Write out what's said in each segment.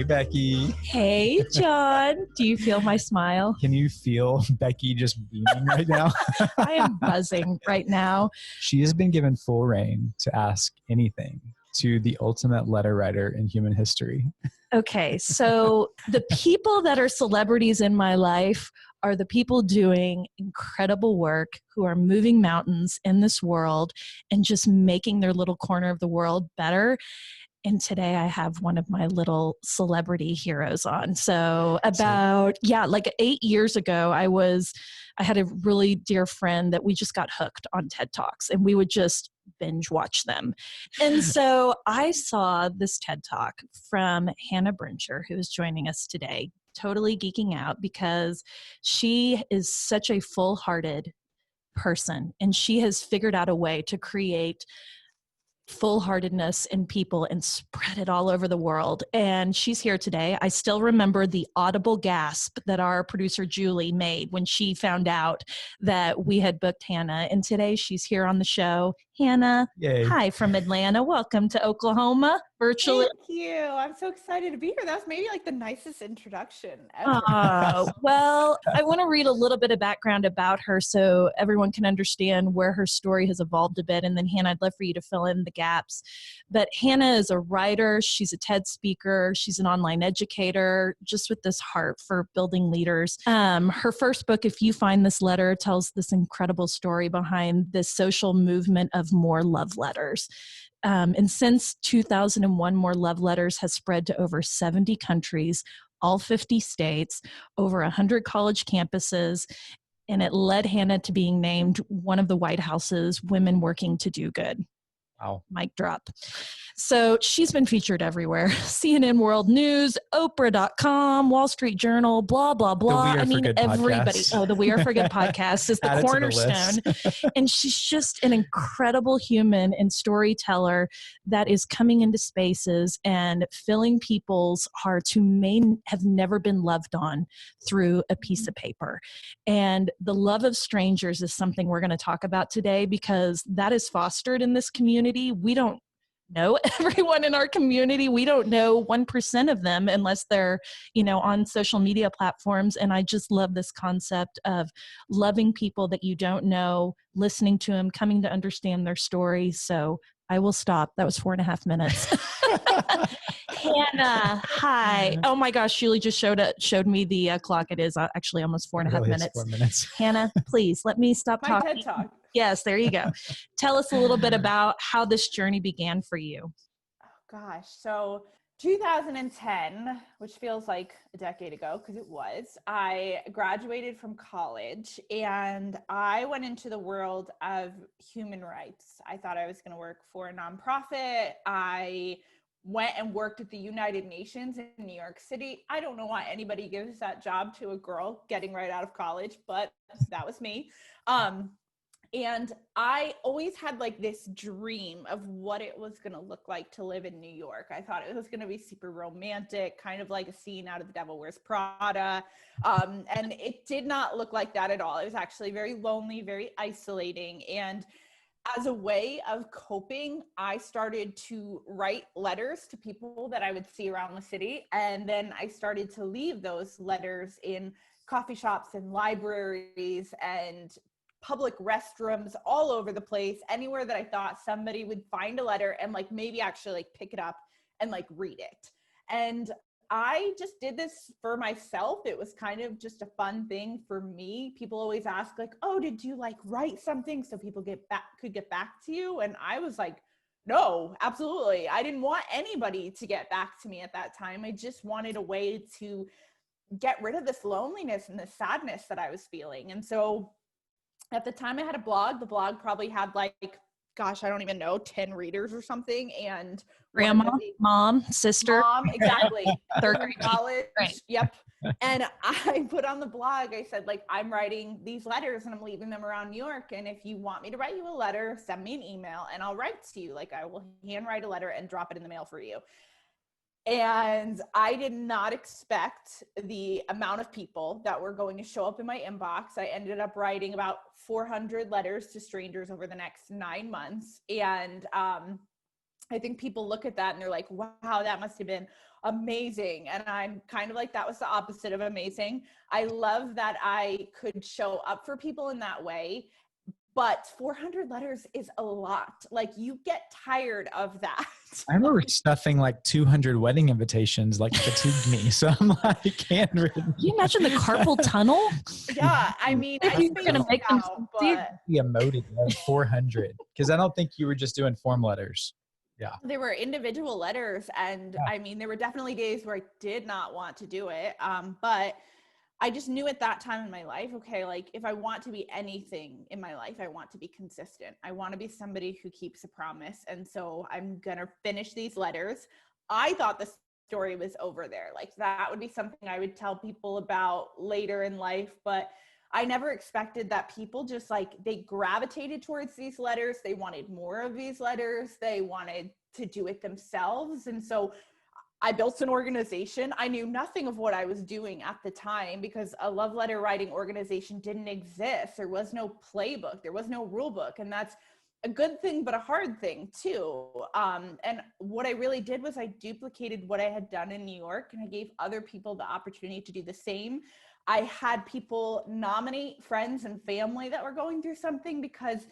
Hey, Becky. Hey, John. Do you feel my smile? Can you feel Becky just beaming right now? I am buzzing right now. She has been given full reign to ask anything to the ultimate letter writer in human history. Okay, so the people that are celebrities in my life are the people doing incredible work who are moving mountains in this world and just making their little corner of the world better. And today I have one of my little celebrity heroes on. So like 8 years ago, I had a really dear friend that we just got hooked on TED Talks, and we would just binge watch them. And so I saw this TED Talk from Hannah Brencher, who is joining us today, totally geeking out because she is such a full-hearted person, and she has figured out a way to create full-heartedness in people and spread it all over the world. And she's here today. I still remember the audible gasp that our producer Julie made when she found out that we had booked Hannah. And today she's here on the show. Hannah, Yay. Hi from Atlanta. Welcome to Oklahoma virtually. Thank you. I'm so excited to be here. That was maybe like the nicest introduction ever. Well, I want to read a little bit of background about her so everyone can understand where her story has evolved a bit. And then Hannah, I'd love for you to fill in the gaps. But Hannah is a writer. She's a TED speaker. She's an online educator, just with this heart for building leaders. Her first book, If You Find This Letter, tells this incredible story behind this social movement of more love letters. And since 2001, More Love Letters has spread to over 70 countries, all 50 states, over 100 college campuses, and it led Hannah to being named one of the White House's Women Working to Do Good. Wow. Mic drop. So she's been featured everywhere. CNN World News, Oprah.com, Wall Street Journal, blah, blah, blah. Everybody. Podcast. Oh, the We Are for Good podcast is the cornerstone. And she's just an incredible human and storyteller that is coming into spaces and filling people's hearts who may have never been loved on through a piece of paper. And the love of strangers is something we're going to talk about today because that is fostered in this community. We don't know everyone in our community. We don't know 1% of them unless they're, on social media platforms. And I just love this concept of loving people that you don't know, listening to them, coming to understand their story. So I will stop. That was 4.5 minutes. Hannah, hi. Oh my gosh, Julie just showed me the clock. It is actually almost 4.5 minutes. 4 minutes. Hannah, please let me stop talking. My TED Talk. Yes, there you go. Tell us a little bit about how this journey began for you. Oh gosh. So 2010, which feels like a decade ago because it was, I graduated from college and I went into the world of human rights. I thought I was going to work for a nonprofit. I went and worked at the United Nations in New York City. I don't know why anybody gives that job to a girl getting right out of college, but that was me. And I always had like this dream of what it was going to look like to live in New York. I thought it was going to be super romantic, kind of like a scene out of The Devil Wears Prada. And it did not look like that at all. It was actually very lonely, very isolating. And as a way of coping, I started to write letters to people that I would see around the city. And then I started to leave those letters in coffee shops and libraries and public restrooms all over the place, anywhere that I thought somebody would find a letter and like maybe actually like pick it up and like read it. And I just did this for myself. It was kind of just a fun thing for me. People always ask like, oh, did you like write something so people could get back to you? And I was like, no, absolutely. I didn't want anybody to get back to me at that time. I just wanted a way to get rid of this loneliness and the sadness that I was feeling. And so at the time I had a blog. The blog probably had like, gosh, I don't even know, 10 readers or something. And grandma, mom, sister. Mom, exactly. Third grade college. Right. Yep. And I put on the blog, I said, like, I'm writing these letters and I'm leaving them around New York. And if you want me to write you a letter, send me an email and I'll write to you. Like I will handwrite a letter and drop it in the mail for you. And I did not expect the amount of people that were going to show up in my inbox. I ended up writing about 400 letters to strangers over the next 9 months. And I think people look at that and they're like, wow, that must have been amazing. And I'm kind of like, that was the opposite of amazing. I love that I could show up for people in that way. But 400 letters is a lot. Like, you get tired of that. I remember stuffing like 200 wedding invitations, like fatigued me. So I'm like, handwritten. Can you imagine the carpal tunnel? Yeah, I mean, If I you're going to spaced make it them out, sincere. but The emoted 400, because I don't think you were just doing form letters. Yeah. there were individual letters, and Yeah. I mean, there were definitely days where I did not want to do it. But I just knew at that time in my life, okay, like, if I want to be anything in my life, I want to be consistent. I want to be somebody who keeps a promise. And so I'm going to finish these letters. I thought the story was over there. Like, that would be something I would tell people about later in life. But I never expected that people just like, they gravitated towards these letters. They wanted more of these letters. They wanted to do it themselves. And so I built an organization. I knew nothing of what I was doing at the time because a love letter writing organization didn't exist. There was no playbook. There was no rule book. And that's a good thing, but a hard thing too. And what I really did was I duplicated what I had done in New York, and I gave other people the opportunity to do the same. I had people nominate friends and family that were going through something, because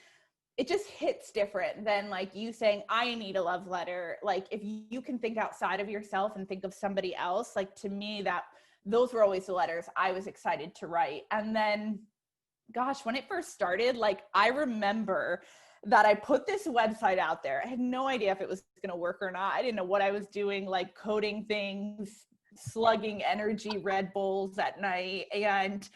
it just hits different than like you saying, I need a love letter. Like, if you can think outside of yourself and think of somebody else, like, to me, that those were always the letters I was excited to write. And then, gosh, when it first started, like, I remember that I put this website out there. I had no idea if it was going to work or not. I didn't know what I was doing, like coding things, slugging energy Red Bulls at night. And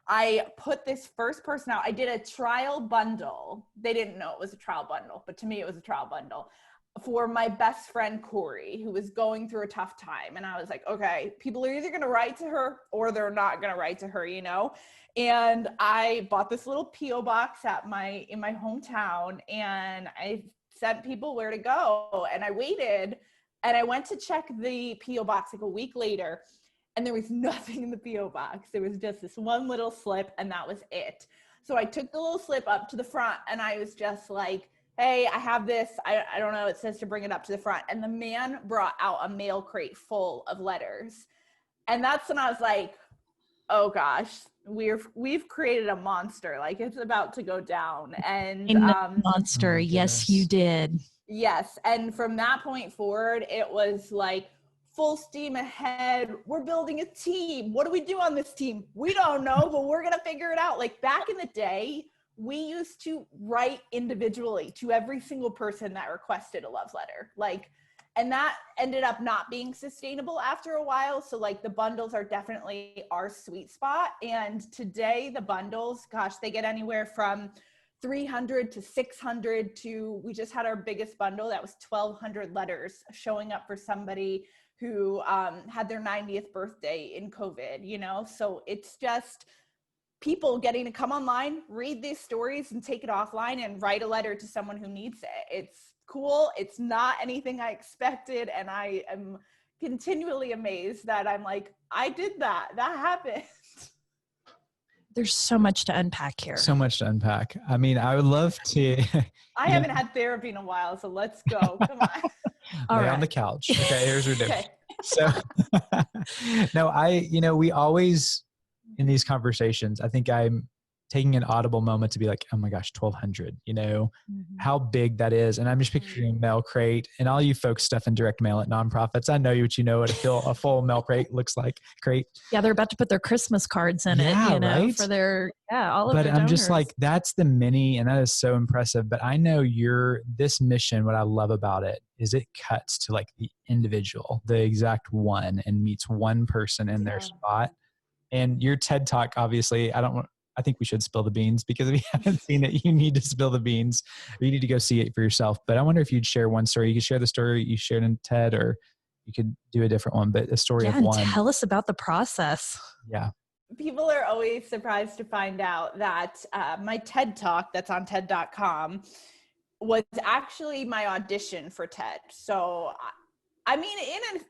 I put this first person out. I did a trial bundle. They didn't know it was a trial bundle, but to me it was a trial bundle for my best friend, Corey, who was going through a tough time. And I was like, okay, people are either going to write to her or they're not going to write to her, you know? And I bought this little P.O. box in my hometown, and I sent people where to go. And I waited, and I went to check the P.O. box like a week later, and there was nothing in the P.O. box. There was just this one little slip, and that was it. So I took the little slip up to the front, and I was just like, hey, I have this. I don't know. It says to bring it up to the front. And the man brought out a mail crate full of letters. And that's when I was like, oh gosh, we've created a monster. Like, it's about to go down. And monster. Oh, yes, goodness. you did. yes. And from that point forward, it was like full steam ahead. We're building a team. What do we do on this team? We don't know, but we're going to figure it out. Like, back in the day, we used to write individually to every single person that requested a love letter. Like, and that ended up not being sustainable after a while. So like, the bundles are definitely our sweet spot. And today the bundles, gosh, they get anywhere from 300 to 600 to, we just had our biggest bundle that was 1,200 letters showing up for somebody who had their 90th birthday in COVID, you know? So it's just people getting to come online, read these stories, and take it offline and write a letter to someone who needs it. It's cool. It's not anything I expected. And I am continually amazed that I'm like, I did that. That happened. There's so much to unpack here. So much to unpack. I mean, I would love to. I haven't had therapy in a while, so let's go. Come on. All lay right. on the couch. Okay, here's your Okay. So, no, we always, in these conversations, I think I'm taking an audible moment to be like, oh my gosh, 1,200, how big that is. And I'm just picturing mail crate, and all you folks stuffing direct mail at nonprofits. I know what what a full mail crate looks like. Crate. Yeah, they're about to put their Christmas cards in it, right? for their, all of but their I'm donors. just like, that's the mini, and that is so impressive. But I know this mission, what I love about it is it cuts to like the individual, the exact one, and meets one person in their spot. And your TED Talk, obviously, I think we should spill the beans, because if you haven't seen it, you need to spill the beans, or you need to go see it for yourself. But I wonder if you'd share one story. You could share the story you shared in TED, or you could do a different one, but a story of one. Tell us about the process. Yeah. People are always surprised to find out that my TED Talk that's on TED.com was actually my audition for TED. So I mean,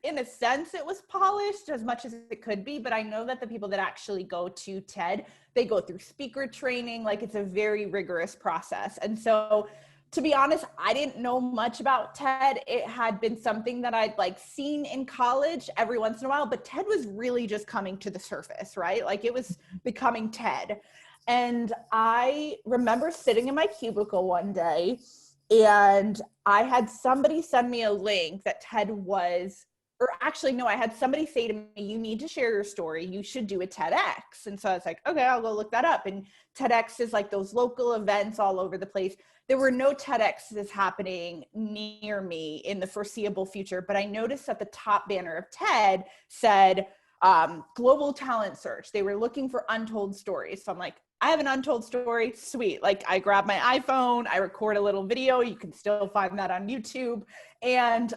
in a sense, it was polished as much as it could be, but I know that the people that actually go to TED, they go through speaker training. Like, it's a very rigorous process. And so to be honest, I didn't know much about TED. It had been something that I'd like seen in college every once in a while, but TED was really just coming to the surface, right? Like it was becoming TED. And I remember sitting in my cubicle one day and I had somebody send me a link that TED was, or actually, no, I had somebody say to me, you need to share your story. You should do a TEDx. And so I was like, okay, I'll go look that up. And TEDx is like those local events all over the place. There were no TEDx's happening near me in the foreseeable future, but I noticed that the top banner of TED said global talent search. They were looking for untold stories. So I'm like, I have an untold story. Sweet. Like I grab my iPhone, I record a little video. You can still find that on YouTube. And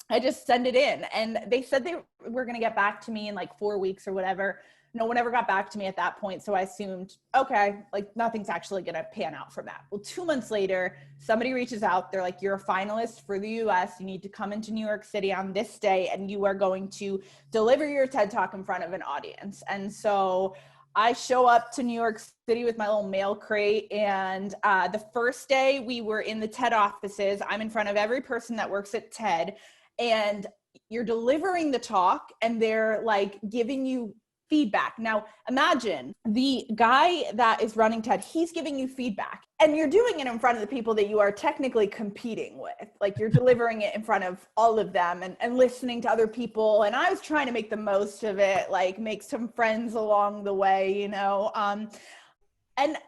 I just send it in. And they said they were going to get back to me in like 4 weeks or whatever. No one ever got back to me at that point. So I assumed, okay, like nothing's actually going to pan out from that. Well, 2 months later, somebody reaches out. They're like, you're a finalist for the US. You need to come into New York City on this day, and you are going to deliver your TED Talk in front of an audience. And so I show up to New York City with my little mail crate. And the first day we were in the TED offices, I'm in front of every person that works at TED, and you're delivering the talk and they're like giving you feedback. Now, imagine the guy that is running TED, he's giving you feedback and you're doing it in front of the people that you are technically competing with. Like you're delivering it in front of all of them and listening to other people. And I was trying to make the most of it, like make some friends along the way, you know? And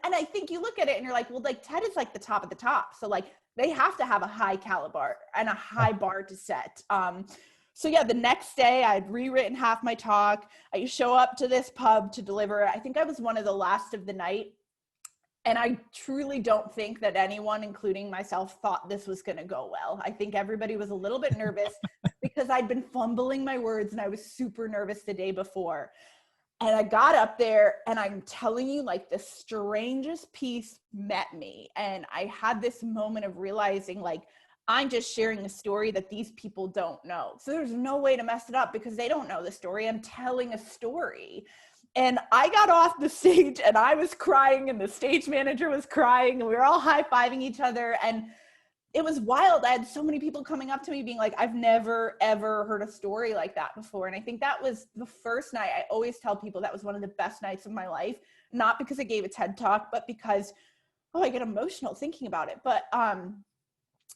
I think you look at it and you're like, well, like TED is like the top of the top. So like they have to have a high caliber and a high bar to set. So yeah, the next day I'd rewritten half my talk. I show up to this pub to deliver it. I think I was one of the last of the night. And I truly don't think that anyone, including myself, thought this was going to go well. I think everybody was a little bit nervous because I'd been fumbling my words and I was super nervous the day before. And I got up there and I'm telling you, like the strangest piece met me. And I had this moment of realizing like, I'm just sharing a story that these people don't know. So there's no way to mess it up because they don't know the story. I'm telling a story. And I got off the stage and I was crying and the stage manager was crying and we were all high-fiving each other. And it was wild. I had so many people coming up to me being like, I've never, ever heard a story like that before. And I think that was the first night. I always tell people that was one of the best nights of my life, not because I gave a TED Talk, but because, oh, I get emotional thinking about it. But,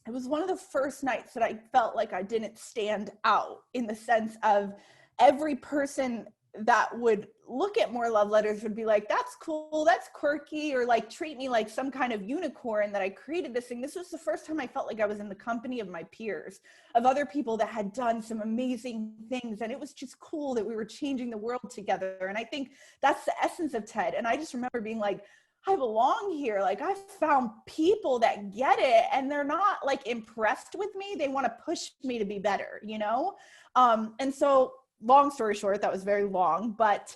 it was one of the first nights that I felt like I didn't stand out in the sense of every person that would look at More Love Letters would be like, that's cool, that's quirky, or like treat me like some kind of unicorn that I created this thing. This was the first time I felt like I was in the company of my peers, of other people that had done some amazing things. And it was just cool that we were changing the world together. And I think that's the essence of TED. And I just remember being like, I belong here. Like I found people that get it and they're not like impressed with me. They want to push me to be better, you know? And so long story short, that was very long, but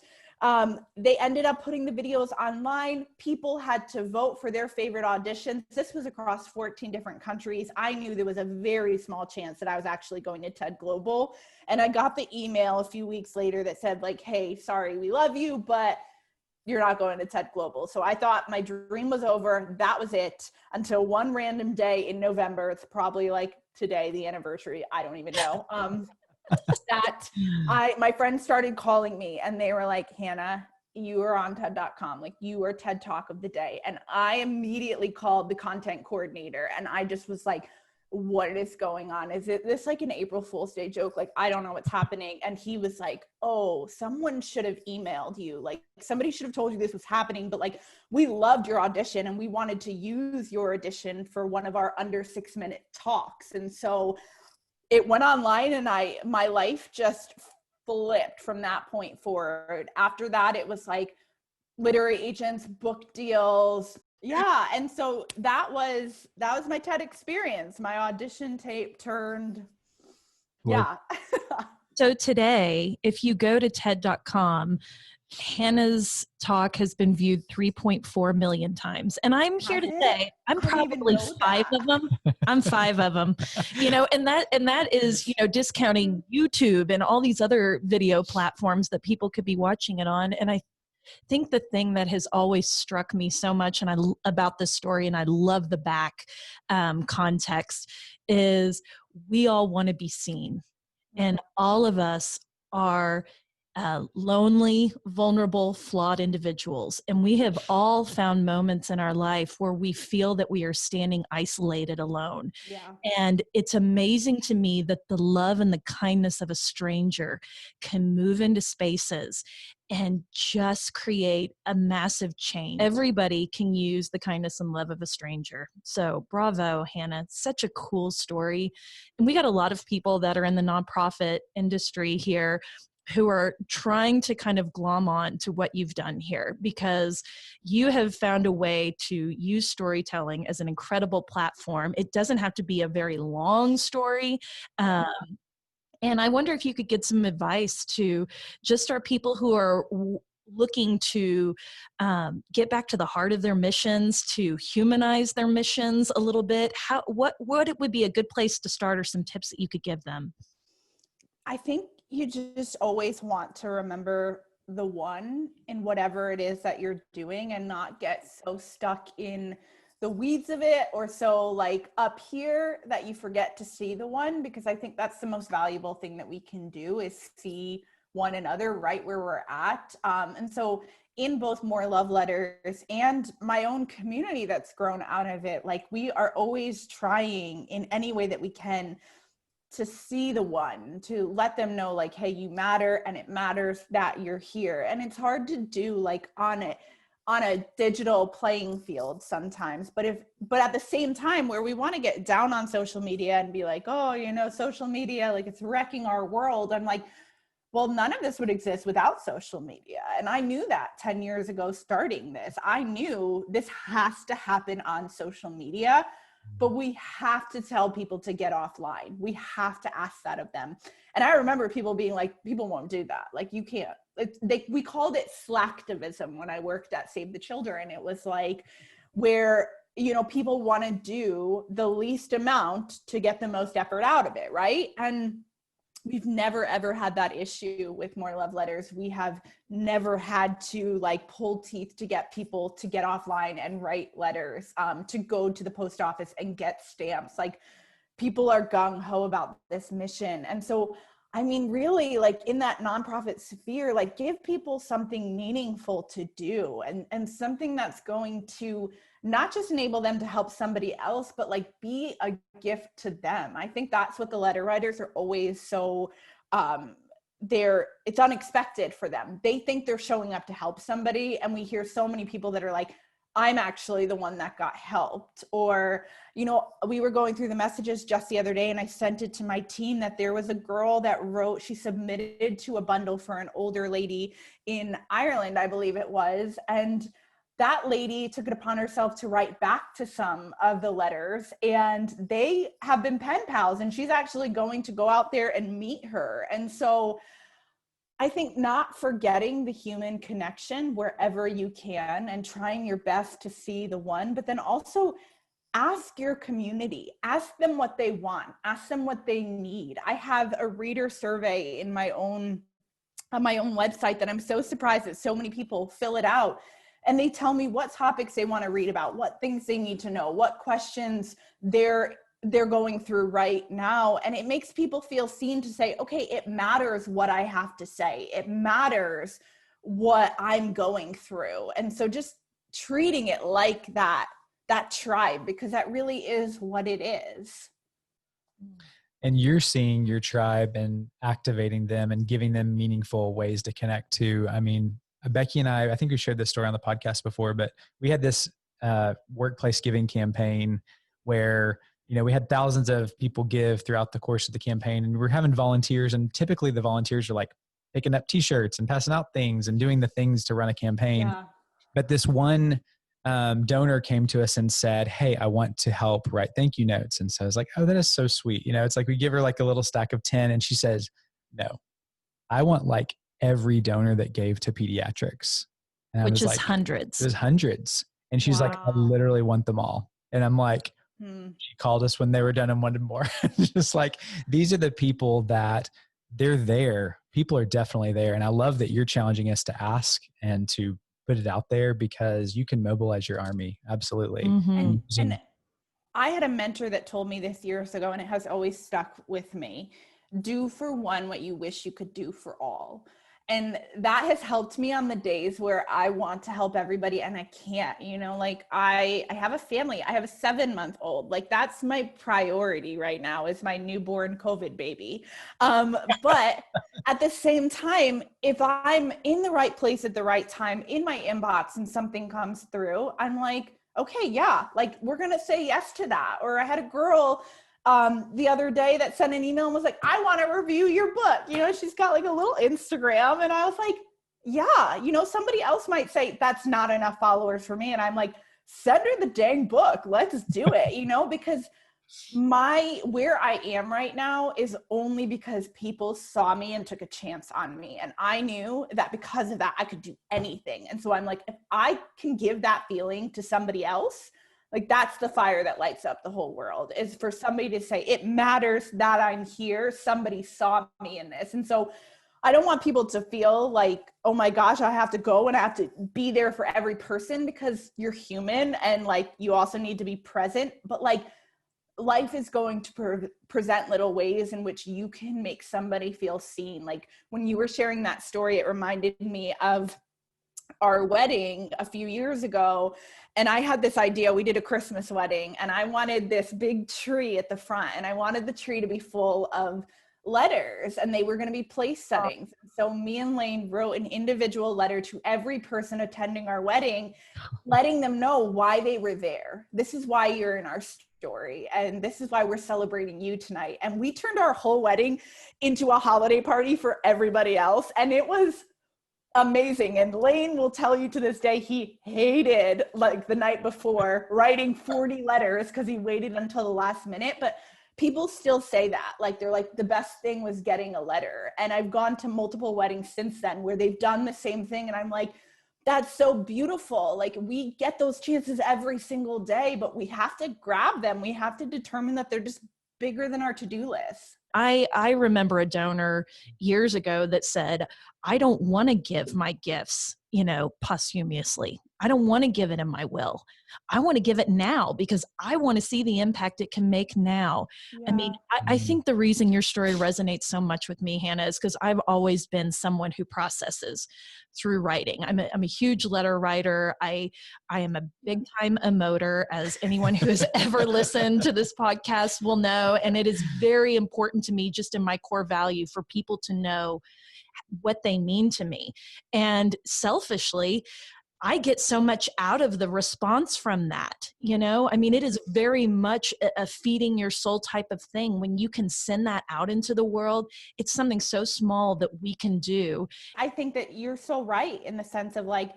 they ended up putting the videos online. People had to vote for their favorite auditions. This was across 14 different countries. I knew there was a very small chance that I was actually going to TED Global. And I got the email a few weeks later that said like, hey, sorry, we love you, but you're not going to TED Global. So I thought my dream was over. That was it until one random day in November. It's probably like today, the anniversary. I don't even know. My friends started calling me and they were like, Hannah, you are on TED.com. Like you are TED Talk of the day. And I immediately called the content coordinator and I just was like, what is going on? Is it this like an April Fool's Day joke? Like, I don't know what's happening. And he was like, oh, someone should have emailed you. Like somebody should have told you this was happening, but like, we loved your audition and we wanted to use your audition for one of our under 6-minute talks. And so it went online and my life just flipped from that point forward. After that, it was like literary agents, book deals. Yeah. And so that was my TED experience. My audition tape turned. Yeah. So today, if you go to TED.com, Hannah's talk has been viewed 3.4 million times. And I'm here to say, I'm probably 5 of them. I'm 5 of them, you know, and that is, you know, discounting YouTube and all these other video platforms that people could be watching it on. And I think the thing that has always struck me so much about this story, and I love the back context, is we all want to be seen. And all of us are lonely, vulnerable, flawed individuals. And we have all found moments in our life where we feel that we are standing isolated alone. Yeah. And it's amazing to me that the love and the kindness of a stranger can move into spaces and just create a massive change. Everybody can use the kindness and love of a stranger. So bravo, Hannah. It's such a cool story. And we got a lot of people that are in the nonprofit industry here who are trying to kind of glom on to what you've done here, because you have found a way to use storytelling as an incredible platform. It doesn't have to be a very long story. And I wonder if you could get some advice to just our people who are looking to get back to the heart of their missions, to humanize their missions a little bit. What it would be a good place to start, or some tips that you could give them? I think you just always want to remember the one in whatever it is that you're doing, and not get so stuck in the weeds of it, or so like up here that you forget to see the one, because I think that's the most valuable thing that we can do, is see one another right where we're at. And so in both More Love Letters and my own community that's grown out of it, like we are always trying in any way that we can to see the one, to let them know like, hey, you matter, and it matters that you're here. And it's hard to do like on a digital playing field sometimes, but at the same time, where we want to get down on social media and be like, oh, social media, like it's wrecking our world. I'm like, well, none of this would exist without social media. And I knew that 10 years ago starting this. I knew this has to happen on social media. But we have to tell people to get offline. We have to ask that of them. And I remember people being like, people won't do that. Like, you can't. We called it slacktivism when I worked at Save the Children. It was like where, people want to do the least amount to get the most effort out of it, right? And we've never, ever had that issue with More Love Letters. We have never had to like pull teeth to get people to get offline and write letters, to go to the post office and get stamps. Like, people are gung-ho about this mission. And so, I mean, really, like in that nonprofit sphere, like give people something meaningful to do, and something that's going to not just enable them to help somebody else, but like be a gift to them. I think that's what the letter writers are always so, it's unexpected for them. They think they're showing up to help somebody. And we hear so many people that are like, I'm actually the one that got helped. Or, we were going through the messages just the other day, and I sent it to my team that there was a girl that wrote, she submitted to a bundle for an older lady in Ireland, I believe it was. And that lady took it upon herself to write back to some of the letters, and they have been pen pals, and she's actually going to go out there and meet her. And so I think not forgetting the human connection wherever you can, and trying your best to see the one, but then also ask your community, ask them what they want, ask them what they need. I have a reader survey on my own website that I'm so surprised that so many people fill it out. And they tell me what topics they want to read about, what things they need to know, what questions they're going through right now. And it makes people feel seen to say, okay, it matters what I have to say. It matters what I'm going through. And so just treating it like that tribe, because that really is what it is. And you're seeing your tribe and activating them and giving them meaningful ways to connect to. I mean, Becky and I think we shared this story on the podcast before, but we had this workplace giving campaign where, we had thousands of people give throughout the course of the campaign, and we're having volunteers, and typically the volunteers are like picking up t-shirts and passing out things and doing the things to run a campaign. Yeah. But this one donor came to us and said, hey, I want to help write thank you notes. And so I was like, oh, that is so sweet. It's like we give her like a little stack of 10, and she says, no, I want like every donor that gave to pediatrics. And which is like, hundreds. It was hundreds. And she's like, I literally want them all. And I'm like, she called us when they were done and wanted more. Just like, these are the people that they're there. people are definitely there. And I love that you're challenging us to ask and to put it out there, because you can mobilize your army. Absolutely. And I had a mentor that told me this years ago, and it has always stuck with me. Do for one what you wish you could do for all. And that has helped me on the days where I want to help everybody and I can't, like I have a family. I have a 7-month-old. Like that's my priority right now, is my newborn COVID baby. But at the same time, if I'm in the right place at the right time in my inbox and something comes through, I'm like, okay, yeah, like we're going to say yes to that. Or I had a girl the other day that sent an email and was like, I want to review your book. She's got like a little Instagram. And I was like, yeah, somebody else might say that's not enough followers for me. And I'm like, send her the dang book. Let's do it, because where I am right now is only because people saw me and took a chance on me. And I knew that because of that, I could do anything. And so I'm like, if I can give that feeling to somebody else, like that's the fire that lights up the whole world, is for somebody to say, it matters that I'm here. Somebody saw me in this. And so I don't want people to feel like, oh my gosh, I have to go and I have to be there for every person, because you're human and like you also need to be present. But like life is going to present little ways in which you can make somebody feel seen. Like when you were sharing that story, it reminded me of our wedding a few years ago. And I had this idea, we did a Christmas wedding and I wanted this big tree at the front, and I wanted the tree to be full of letters, and they were going to be place settings. So me and Lane wrote an individual letter to every person attending our wedding, letting them know why they were there. This is why you're in our story, and this is why we're celebrating you tonight. And we turned our whole wedding into a holiday party for everybody else, and it was amazing. And Lane will tell you to this day, he hated like the night before writing 40 letters because he waited until the last minute. But people still say that, like, they're like, the best thing was getting a letter. And I've gone to multiple weddings since then where they've done the same thing. And I'm like, that's so beautiful. Like we get those chances every single day, but we have to grab them. We have to determine that they're just bigger than our to-do list. I remember a donor years ago that said, I don't want to give my gifts, posthumously. I don't want to give it in my will. I want to give it now because I want to see the impact it can make now. Yeah. I mean, I think the reason your story resonates so much with me, Hannah, is because I've always been someone who processes through writing. I'm a huge letter writer. I am a big time emoter, as anyone who has ever listened to this podcast will know. And it is very important to me, just in my core value, for people to know what they mean to me. And selfishly, I get so much out of the response from that. I mean, it is very much a feeding your soul type of thing. When you can send that out into the world, it's something so small that we can do. I think that you're so right in the sense of like,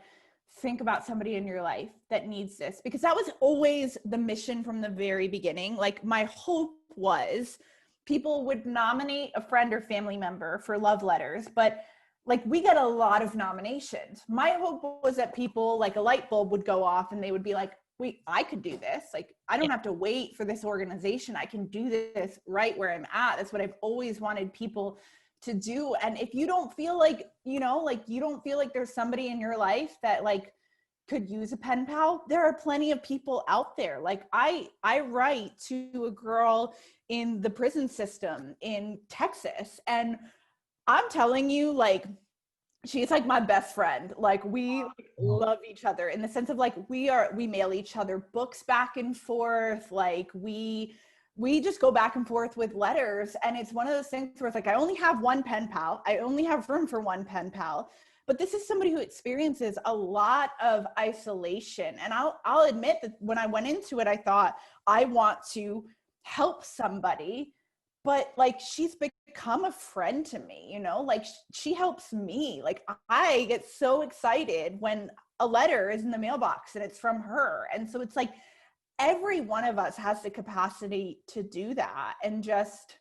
think about somebody in your life that needs this, because that was always the mission from the very beginning. Like my hope was people would nominate a friend or family member for love letters, but like we get a lot of nominations. My hope was that people, like a light bulb would go off and they would be like, wait, I could do this. Like, I don't have to wait for this organization. I can do this right where I'm at. That's what I've always wanted people to do. And if you don't feel like, you don't feel like there's somebody in your life that like could use a pen pal, there are plenty of people out there. Like I write to a girl in the prison system in Texas, and I'm telling you, like, she's like my best friend. Like we love each other in the sense of like, we mail each other books back and forth. Like we just go back and forth with letters. And it's one of those things where it's like, I only have one pen pal. I only have room for one pen pal. But this is somebody who experiences a lot of isolation. And I'll admit that when I went into it, I thought I want to help somebody, but like she's become a friend to me, like she helps me. Like I get so excited when a letter is in the mailbox and it's from her. And so it's like every one of us has the capacity to do that, and just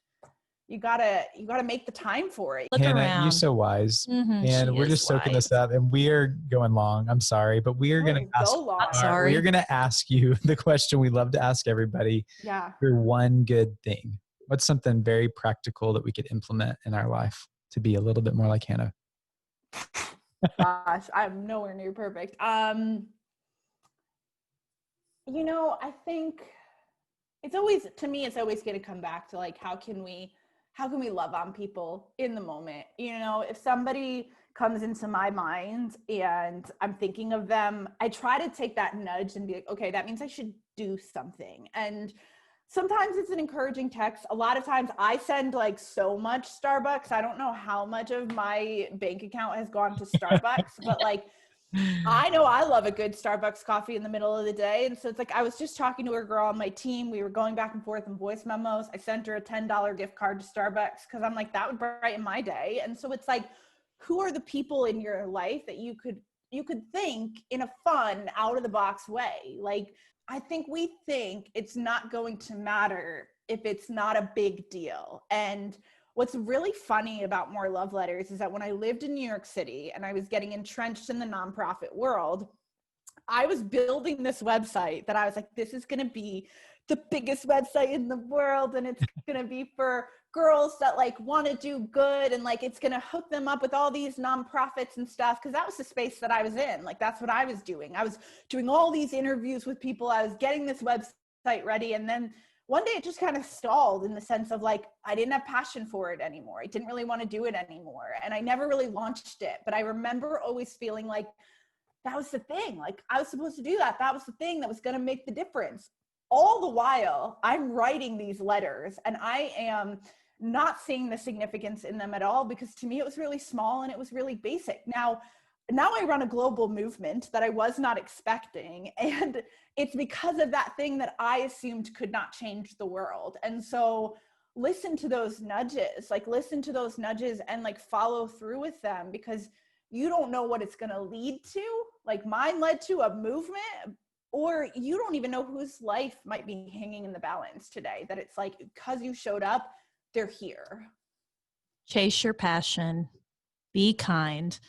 you gotta make the time for it. Look Hannah, around. You're so wise. Mm-hmm, and we're just soaking this up, and we are going long. I'm sorry, but we are going to ask. Sorry. We're going to ask you the question we love to ask everybody. Yeah. Your one good thing. What's something very practical that we could implement in our life? to be a little bit more like Hannah? Gosh, I'm nowhere near perfect. I think it's always going to come back to like, how can we love on people in the moment? If somebody comes into my mind and I'm thinking of them, I try to take that nudge and be like, okay, that means I should do something. And sometimes it's an encouraging text. A lot of times I send like so much Starbucks. I don't know how much of my bank account has gone to Starbucks, but like, I know I love a good Starbucks coffee in the middle of the day. And so it's like, I was just talking to a girl on my team. We were going back and forth in voice memos. I sent her a $10 gift card to Starbucks because I'm like, that would brighten my day. And so it's like, who are the people in your life that you could think in a fun, out of the box way? Like, I think we think it's not going to matter if it's not a big deal. And what's really funny about More Love Letters is that when I lived in New York City and I was getting entrenched in the nonprofit world, I was building this website that I was like, this is going to be the biggest website in the world. And it's going to be for girls that like want to do good. And like, it's going to hook them up with all these nonprofits and stuff. Cause that was the space that I was in. Like, that's what I was doing. I was doing all these interviews with people. I was getting this website ready. And then one day it just kind of stalled in the sense of like, I didn't have passion for it anymore. I didn't really want to do it anymore. And I never really launched it. But I remember always feeling like that was the thing. Like, I was supposed to do that. That was the thing that was going to make the difference. All the while I'm writing these letters and I am not seeing the significance in them at all, because to me it was really small and it was really basic. Now I run a global movement that I was not expecting. And it's because of that thing that I assumed could not change the world. And so listen to those nudges and like follow through with them, because you don't know what it's going to lead to. Like, mine led to a movement, or you don't even know whose life might be hanging in the balance today, that it's like, because you showed up, they're here. Chase your passion, be kind,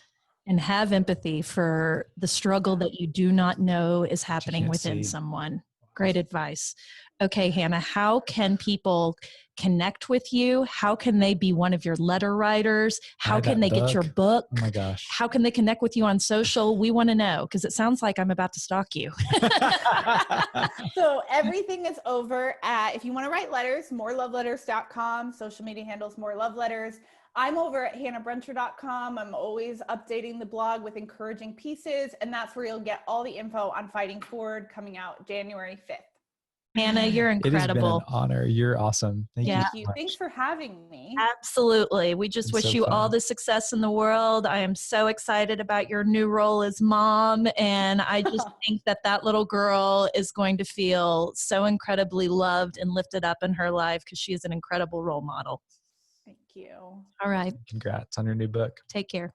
and have empathy for the struggle that you do not know is happening within someone. Great advice. Okay, Hannah, how can people connect with you? How can they be one of your letter writers? How can they get your book? Oh my gosh. How can they connect with you on social? We want to know, because it sounds like I'm about to stalk you. So everything is over at, if you want to write letters, moreloveletters.com, social media handles More Love Letters. I'm over at hannahbrencher.com. I'm always updating the blog with encouraging pieces, and that's where you'll get all the info on Fighting Forward, coming out January 5th. Hannah, you're incredible. It has been an honor. You're awesome. Thank you. Thank you. Thanks for having me. Absolutely. We just wish you all the success in the world. I am so excited about your new role as mom. And I just think that little girl is going to feel so incredibly loved and lifted up in her life, because she is an incredible role model. Thank you. All right. Congrats on your new book. Take care.